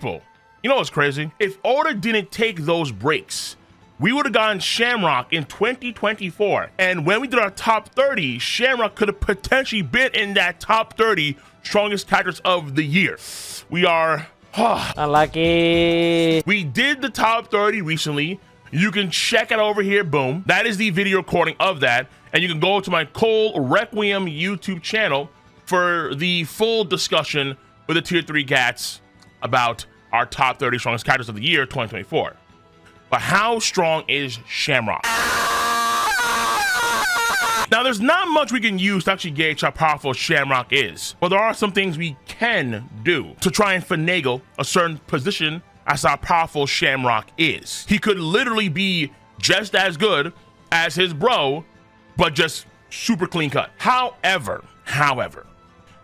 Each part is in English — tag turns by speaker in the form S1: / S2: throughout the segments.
S1: people, you know what's crazy? If Oda didn't take those breaks, we would have gotten Shamrock in 2024. And when we did our top 30, Shamrock could have potentially been in that top 30 strongest characters of the year. We are
S2: unlucky.
S1: We did the top 30 recently. You can check it over here. Boom. That is the video recording of that. And you can go to my Cole Requiem YouTube channel for the full discussion with the tier 3 gats about our top 30 strongest characters of the year 2024. But how strong is Shamrock? Now, there's not much we can use to actually gauge how powerful Shamrock is, but there are some things we can do to try and finagle a certain position as how powerful Shamrock is. He could literally be just as good as his bro, but just super clean cut. However,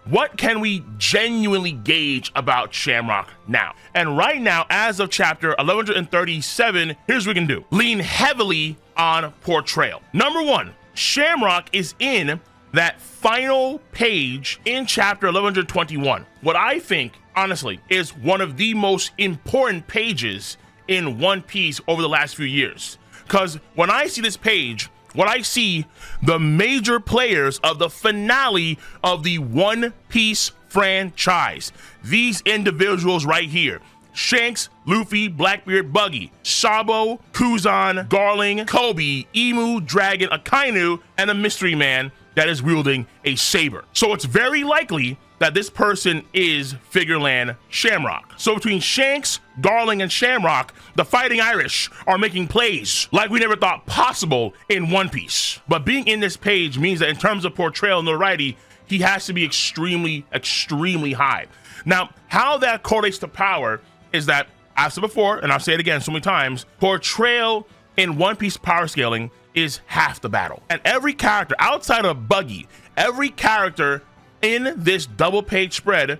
S1: what can we genuinely gauge about Shamrock now? And right now, as of chapter 1137, here's what we can do. Lean heavily on Portrayal. Number 1, Shamrock is in that final page in chapter 1121. What I think, honestly, is one of the most important pages in One Piece over the last few years. Because when I see this page, what I see, the major players of the finale of the One Piece franchise. These individuals right here. Shanks, Luffy, Blackbeard, Buggy, Sabo, Kuzan, Garling, Kobe, Emu, Dragon, Akainu, and a mystery man that is wielding a saber. So it's very likely that this person is Figarland Shamrock. So between Shanks, Garling, and Shamrock, the Fighting Irish are making plays like we never thought possible in One Piece. But being in this page means that in terms of portrayal and notoriety, he has to be extremely, extremely high. Now, how that correlates to power is that, I've said before, and I'll say it again so many times, portrayal in One Piece power scaling is half the battle. And every character outside of Buggy, every character in this double page spread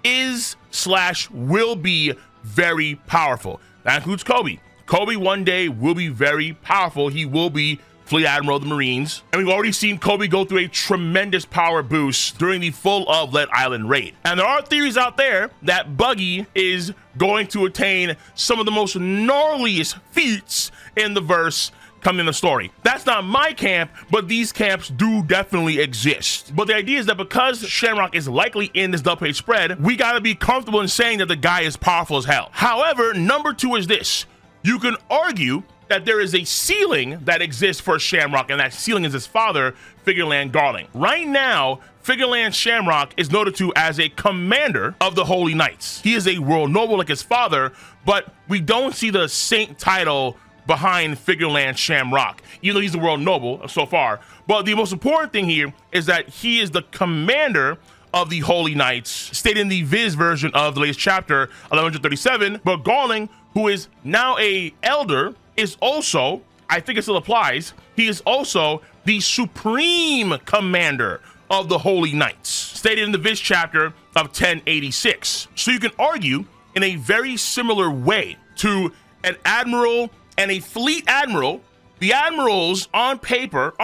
S1: is/will be very powerful. That includes Kobe. Kobe one day will be very powerful. He will be Fleet Admiral of the Marines. And we've already seen Kobe go through a tremendous power boost during the full of Let Island raid. And there are theories out there that Buggy is going to attain some of the most gnarliest feats in the verse coming in the story. That's not my camp, but these camps do definitely exist. But the idea is that because Shamrock is likely in this double page spread, we gotta be comfortable in saying that the guy is powerful as hell. However, number 2 is this. You can argue that there is a ceiling that exists for Shamrock, and that ceiling is his father, Figarland Garling. Right now, Figarland Shamrock is noted to as a commander of the Holy Knights. He is a world noble like his father, but we don't see the saint title behind Figarland Shamrock, even though he's the world noble so far. But the most important thing here is that he is the commander of the Holy Knights, stated in the Viz version of the latest chapter 1137. But Garling, who is now a elder, is also, I think it still applies, he is also the supreme commander of the Holy Knights, stated in the Viz chapter of 1086. So you can argue in a very similar way to an admiral and a fleet admiral. The admirals on paper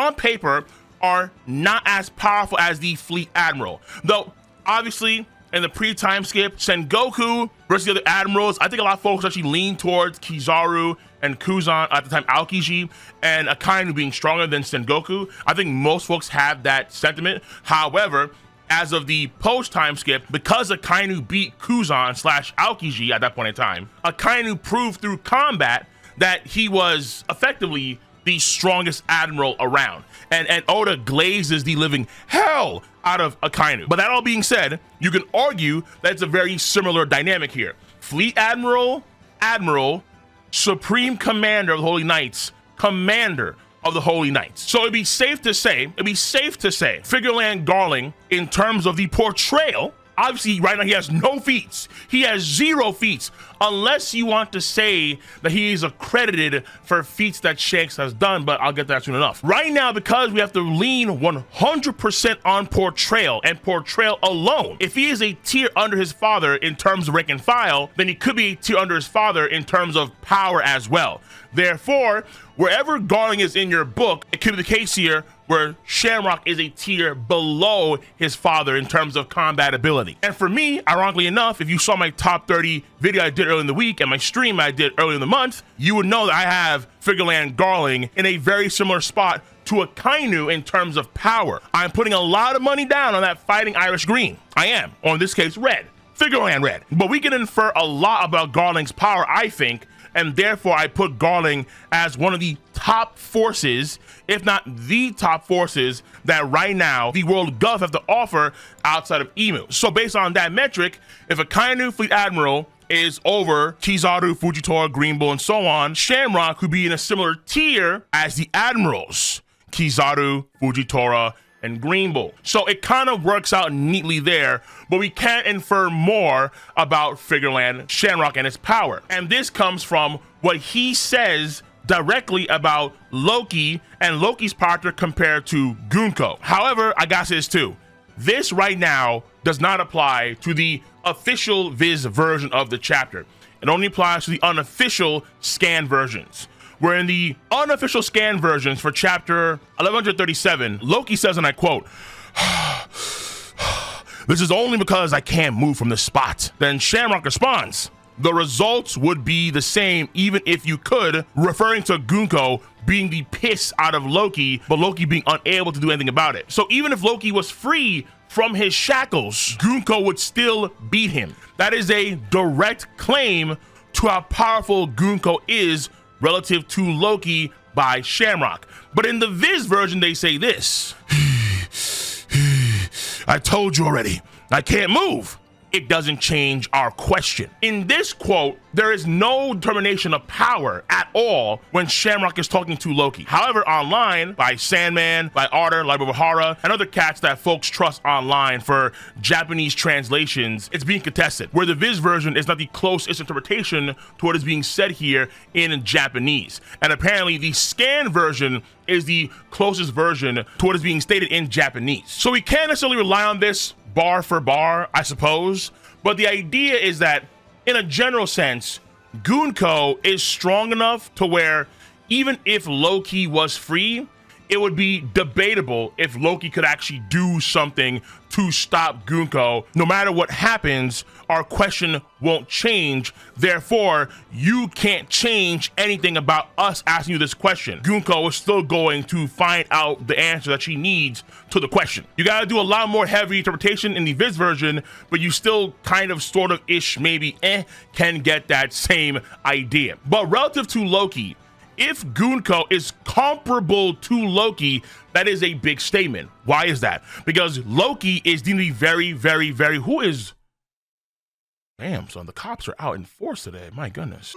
S1: are not as powerful as the fleet admiral, though obviously in the pre-time skip, Sengoku versus the other admirals, I think a lot of folks actually lean towards Kizaru and Kuzan, at the time Aokiji, and Akainu being stronger than Sengoku. I think most folks have that sentiment. However, as of the post-time skip, because Akainu beat Kuzan/Aokiji at that point in time, Akainu proved through combat that he was effectively the strongest admiral around. And Oda glazes the living hell out of Akainu. But that all being said, you can argue that it's a very similar dynamic here. Fleet Admiral, Admiral, Supreme Commander of the Holy Knights, Commander of the Holy Knights. So it'd be safe to say, Figarland Garling, in terms of the portrayal, obviously right now he has no feats. He has 0 feats, unless you want to say that he is accredited for feats that Shanks has done, but I'll get to that soon enough. Right now, because we have to lean 100% on portrayal and portrayal alone, if he is a tier under his father in terms of rank and file, then he could be a tier under his father in terms of power as well. Therefore, wherever Garling is in your book, it could be the case here where Shamrock is a tier below his father in terms of combat ability. And for me, ironically enough, if you saw my top 30 video I did early in the week and my stream I did earlier in the month, you would know that I have Figarland Garling in a very similar spot to a Kainu in terms of power. I'm putting a lot of money down on that fighting Irish green. I am, or in this case, red. Figarland red. But we can infer a lot about Garling's power, I think, and therefore I put Garling as one of the top forces, if not the top forces, that right now the World Gov have to offer outside of Emu. So based on that metric, if a Kainu Fleet Admiral is over Kizaru, Fujitora, Green Bull, and so on, Shamrock could be in a similar tier as the Admirals, Kizaru, Fujitora, and Green Bull. So it kind of works out neatly there, but we can't infer more about Figarland Shamrock and his power. And this comes from what he says directly about Loki and Loki's power compared to Gunko. However, I got this too. This right now does not apply to the official Viz version of the chapter. It only applies to the unofficial scan versions. Where in the unofficial scan versions for chapter 1137, Loki says, and I quote, "This is only because I can't move from this spot." Then Shamrock responds, "The results would be the same even if you could," referring to Gunko being the piss out of Loki, but Loki being unable to do anything about it. So even if Loki was free from his shackles, Gunko would still beat him. That is a direct claim to how powerful Gunko is relative to Loki by Shamrock. But in the Viz version, they say this: "I told you already, I can't move." It doesn't change our question. In this quote, there is no determination of power at all when Shamrock is talking to Loki. However, online, by Sandman, by Arter, Libavahara, and other cats that folks trust online for Japanese translations, it's being contested, where the Viz version is not the closest interpretation to what is being said here in Japanese. And apparently the scan version is the closest version to what is being stated in Japanese. So we can't necessarily rely on this bar for bar, I suppose, but the idea is that in a general sense, Gunko is strong enough to where even if Loki was free, it would be debatable if Loki could actually do something to stop Gunko. No matter what happens, our question won't change. Therefore, you can't change anything about us asking you this question. Gunko is still going to find out the answer that she needs to the question. You gotta do a lot more heavy interpretation in the Viz version, but you still kind of, sort of, ish, maybe, can get that same idea. But relative to Loki, if Gunko is comparable to Loki, that is a big statement. Why is that? Because Loki is deemed to be very, very, very, who is, damn, son, the cops are out in force today, my goodness.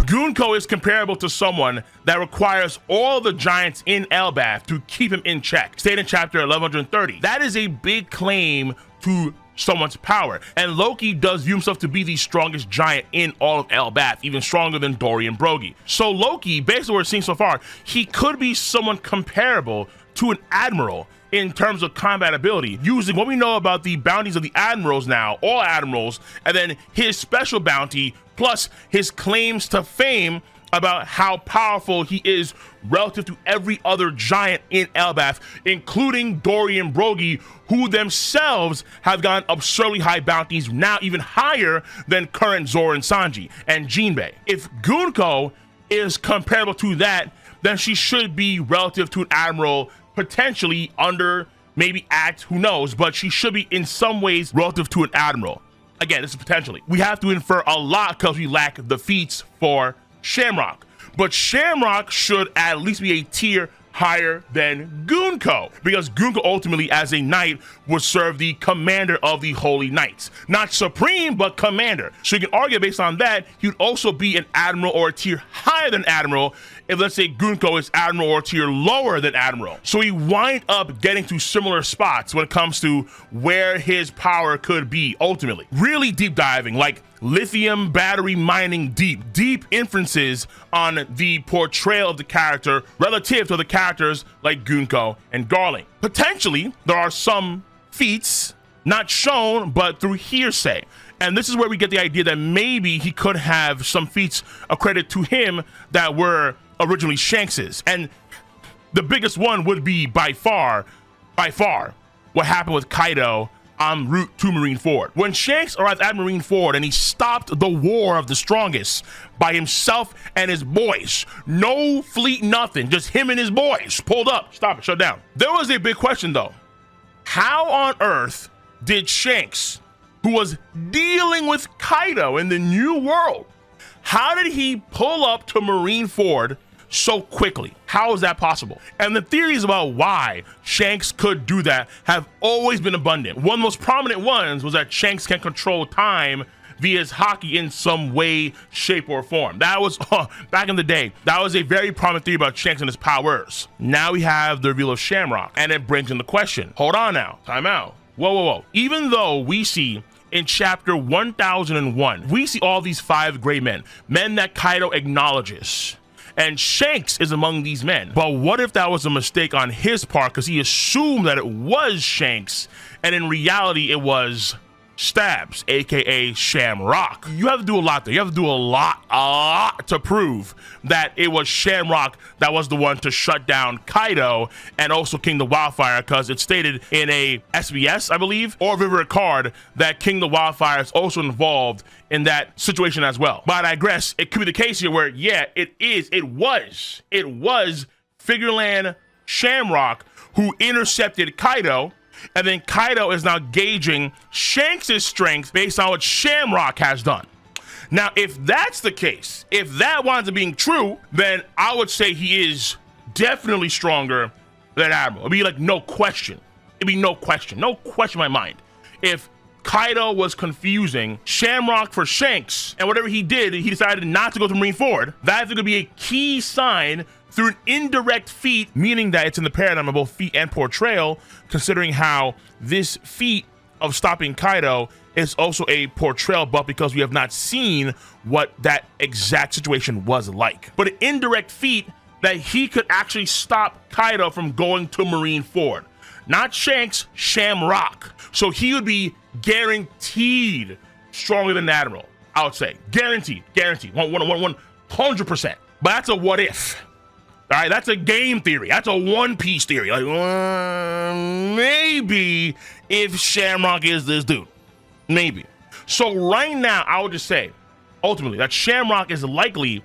S1: Gunko is comparable to someone that requires all the giants in Elbaf to keep him in check, stated in chapter 1130. That is a big claim to someone's power, and Loki does view himself to be the strongest giant in all of Elbaf, even stronger than Dorian Brogy. So Loki, based on what we're seeing so far, he could be someone comparable to an admiral in terms of combat ability, using what we know about the bounties of the admirals now, all admirals, and then his special bounty, plus his claims to fame about how powerful he is relative to every other giant in Elbaf, including Dorian Brogy, who themselves have gotten absurdly high bounties, now even higher than current Zoro and Sanji and Jinbei. If Gunko is comparable to that, then she should be relative to an admiral, potentially under, maybe at, who knows, but she should be in some ways relative to an admiral. Again, this is potentially. We have to infer a lot because we lack the feats for Shamrock, but Shamrock should at least be a tier higher than Gunko, because Gunko ultimately as a knight would serve the commander of the Holy Knights, not supreme but commander. So you can argue based on that he'd also be an admiral or a tier higher than admiral if, let's say, Gunko is admiral or a tier lower than admiral. So we wind up getting to similar spots when it comes to where his power could be ultimately. Really deep diving, like lithium battery mining, deep inferences on the portrayal of the character relative to the characters like Gunko and Garling. Potentially, there are some feats not shown, but through hearsay. And this is where we get the idea that maybe he could have some feats accredited to him that were originally Shanks's. And the biggest one would be by far, what happened with Kaido en route to Marineford. When Shanks arrived at Marineford and he stopped the War of the Strongest by himself and his boys. No fleet, nothing, just him and his boys pulled up. Stop it, shut down. There was a big question though. How on earth did Shanks, who was dealing with Kaido in the New World, how did he pull up to Marineford so quickly? How is that possible? And the theories about why Shanks could do that have always been abundant. One of the most prominent ones was that Shanks can control time via his haki in some way, shape, or form. That was, back in the day, that was a very prominent theory about Shanks and his powers. Now we have the reveal of Shamrock, and it brings in the question. Hold on now, time out. Whoa. Even though we see in chapter 1001, we see all these 5 gray men that Kaido acknowledges. And Shanks is among these men. But what if that was a mistake on his part because he assumed that it was Shanks and in reality it was Stabs, aka Shamrock? You have to do a lot there. You have to do a lot to prove that it was Shamrock that was the one to shut down Kaido and also King the Wildfire, because it's stated in a SBS, I believe, or River Card that King the Wildfire is also involved in that situation as well. But I digress. It could be the case here where, yeah, it was Figarland Shamrock who intercepted Kaido, and then Kaido is now gauging Shanks' strength based on what Shamrock has done. Now, if that's the case, if that winds up being true, then I would say he is definitely stronger than Admiral. It'd be like no question. It'd be no question in my mind. If Kaido was confusing Shamrock for Shanks, and whatever he did, he decided not to go to Marineford, that's going to be a key sign through an indirect feat, meaning that it's in the paradigm of both feat and portrayal, considering how this feat of stopping Kaido is also a portrayal buff because we have not seen what that exact situation was like. But an indirect feat that he could actually stop Kaido from going to Marineford. Not Shanks, Shamrock. So he would be guaranteed stronger than the Admiral, I would say. Guaranteed, 100%. But that's a what if. All right, that's a game theory. That's a One Piece theory. Like, maybe if Shamrock is this dude. Maybe. So right now, I would just say, ultimately, that Shamrock is likely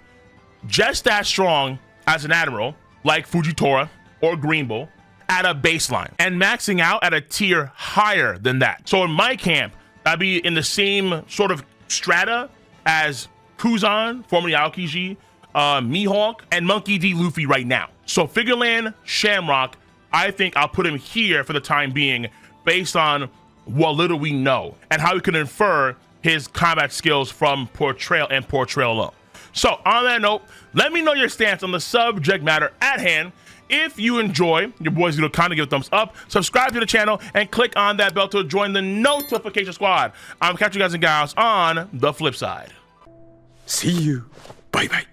S1: just as strong as an Admiral, like Fujitora or Green Bull, at a baseline, and maxing out at a tier higher than that. So in my camp, I'd be in the same sort of strata as Kuzan, formerly Aokiji, Mihawk, and Monkey D. Luffy right now. So Figarland Shamrock, I think I'll put him here for the time being based on what little we know and how we can infer his combat skills from Portrayal and Portrayal alone. So on that note, let me know your stance on the subject matter at hand. If you enjoy your boys' video content, give a thumbs up, subscribe to the channel, and click on that bell to join the notification squad. I'm catching you guys and gals on the flip side.
S2: See you. Bye-bye.